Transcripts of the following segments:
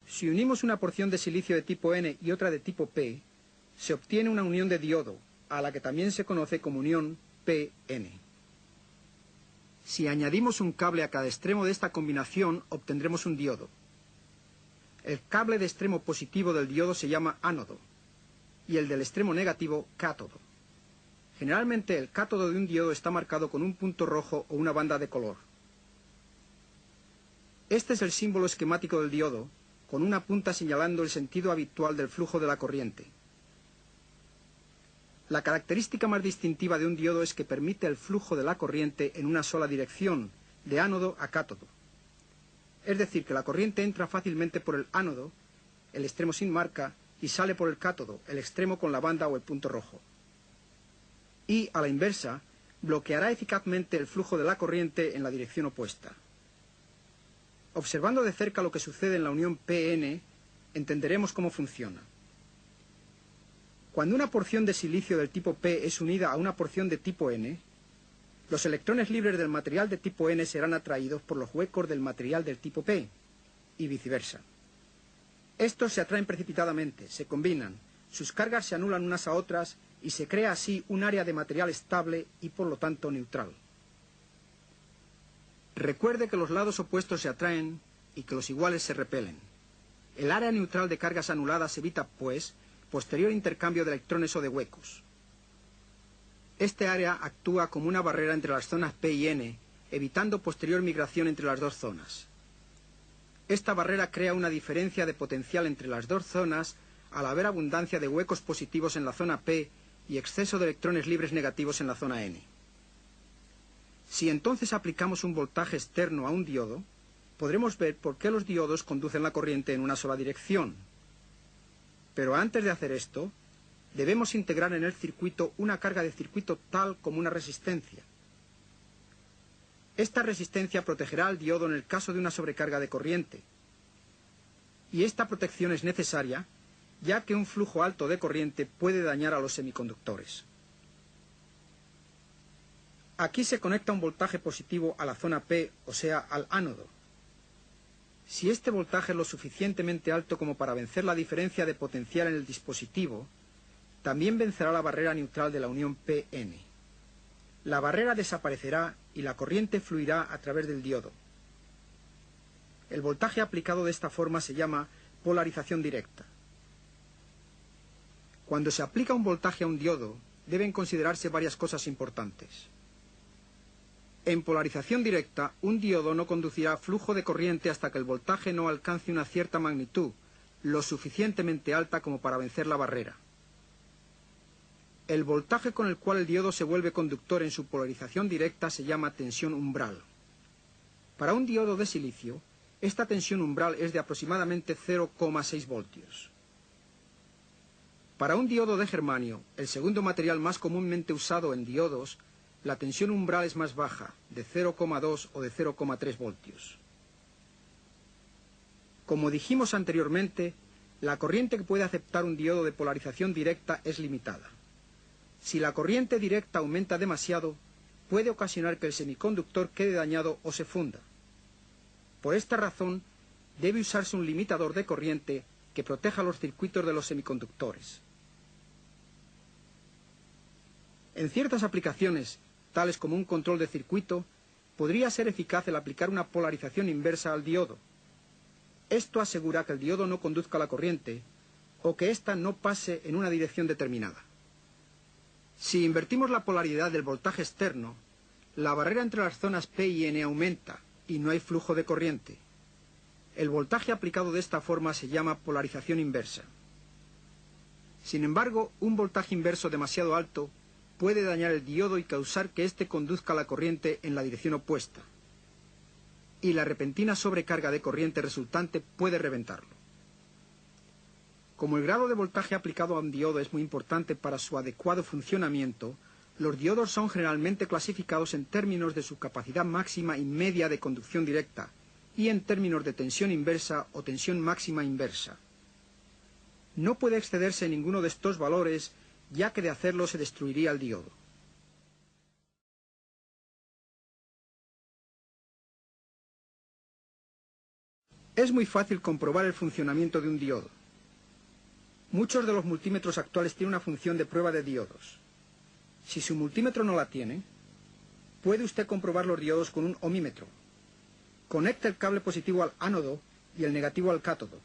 Si unimos una porción de silicio de tipo N y otra de tipo P, se obtiene una unión de diodo, a la que también se conoce como unión PN. Si añadimos un cable a cada extremo de esta combinación, obtendremos un diodo. El cable de extremo positivo del diodo se llama ánodo, y el del extremo negativo, cátodo. Generalmente el cátodo de un diodo está marcado con un punto rojo o una banda de color. Este es el símbolo esquemático del diodo, con una punta señalando el sentido habitual del flujo de la corriente. La característica más distintiva de un diodo es que permite el flujo de la corriente en una sola dirección, de ánodo a cátodo. Es decir, que la corriente entra fácilmente por el ánodo, el extremo sin marca, y sale por el cátodo, el extremo con la banda o el punto rojo. Y, a la inversa, bloqueará eficazmente el flujo de la corriente en la dirección opuesta. Observando de cerca lo que sucede en la unión PN, entenderemos cómo funciona. Cuando una porción de silicio del tipo P es unida a una porción de tipo N, los electrones libres del material de tipo N serán atraídos por los huecos del material del tipo P, y viceversa. Estos se atraen precipitadamente, se combinan, sus cargas se anulan unas a otras y se crea así un área de material estable y por lo tanto neutral. Recuerde que los lados opuestos se atraen y que los iguales se repelen. El área neutral de cargas anuladas evita, pues, posterior intercambio de electrones o de huecos. Este área actúa como una barrera entre las zonas P y N, evitando posterior migración entre las dos zonas. Esta barrera crea una diferencia de potencial entre las dos zonas al haber abundancia de huecos positivos en la zona P y exceso de electrones libres negativos en la zona N. Si entonces aplicamos un voltaje externo a un diodo, podremos ver por qué los diodos conducen la corriente en una sola dirección. Pero antes de hacer esto, debemos integrar en el circuito una carga de circuito tal como una resistencia. Esta resistencia protegerá al diodo en el caso de una sobrecarga de corriente. Y esta protección es necesaria, ya que un flujo alto de corriente puede dañar a los semiconductores. Aquí se conecta un voltaje positivo a la zona P, o sea, al ánodo. Si este voltaje es lo suficientemente alto como para vencer la diferencia de potencial en el dispositivo, también vencerá la barrera neutral de la unión PN. La barrera desaparecerá y la corriente fluirá a través del diodo. El voltaje aplicado de esta forma se llama polarización directa. Cuando se aplica un voltaje a un diodo, deben considerarse varias cosas importantes. En polarización directa, un diodo no conducirá flujo de corriente hasta que el voltaje no alcance una cierta magnitud, lo suficientemente alta como para vencer la barrera. El voltaje con el cual el diodo se vuelve conductor en su polarización directa se llama tensión umbral. Para un diodo de silicio, esta tensión umbral es de aproximadamente 0,6 voltios. Para un diodo de germanio, el segundo material más comúnmente usado en diodos, la tensión umbral es más baja, de 0,2 o de 0,3 voltios. Como dijimos anteriormente, la corriente que puede aceptar un diodo de polarización directa es limitada. Si la corriente directa aumenta demasiado, puede ocasionar que el semiconductor quede dañado o se funda. Por esta razón, debe usarse un limitador de corriente que proteja los circuitos de los semiconductores. En ciertas aplicaciones, tales como un control de circuito, podría ser eficaz el aplicar una polarización inversa al diodo. Esto asegura que el diodo no conduzca la corriente o que ésta no pase en una dirección determinada. Si invertimos la polaridad del voltaje externo, la barrera entre las zonas P y N aumenta y no hay flujo de corriente. El voltaje aplicado de esta forma se llama polarización inversa. Sin embargo, un voltaje inverso demasiado alto puede dañar el diodo y causar que éste conduzca la corriente en la dirección opuesta. Y la repentina sobrecarga de corriente resultante puede reventarlo. Como el grado de voltaje aplicado a un diodo es muy importante para su adecuado funcionamiento, los diodos son generalmente clasificados en términos de su capacidad máxima y media de conducción directa y en términos de tensión inversa o tensión máxima inversa. No puede excederse ninguno de estos valores, ya que de hacerlo se destruiría el diodo. Es muy fácil comprobar el funcionamiento de un diodo. Muchos de los multímetros actuales tienen una función de prueba de diodos. Si su multímetro no la tiene, puede usted comprobar los diodos con un ohmímetro. Conecta el cable positivo al ánodo y el negativo al cátodo.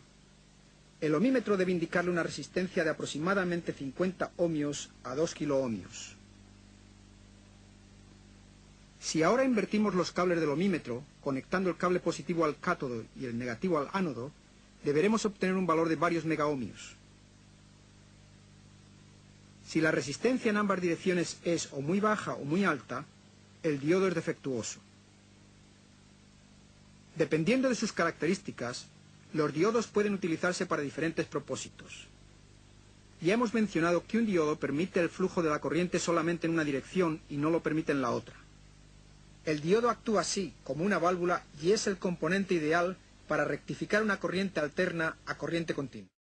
El ohmímetro debe indicarle una resistencia de aproximadamente 50 ohmios a 2 kiloohmios. Si ahora invertimos los cables del ohmímetro, conectando el cable positivo al cátodo y el negativo al ánodo, deberemos obtener un valor de varios megaohmios. Si la resistencia en ambas direcciones es o muy baja o muy alta, el diodo es defectuoso. Dependiendo de sus características, los diodos pueden utilizarse para diferentes propósitos. Ya hemos mencionado que un diodo permite el flujo de la corriente solamente en una dirección y no lo permite en la otra. El diodo actúa así, como una válvula, y es el componente ideal para rectificar una corriente alterna a corriente continua.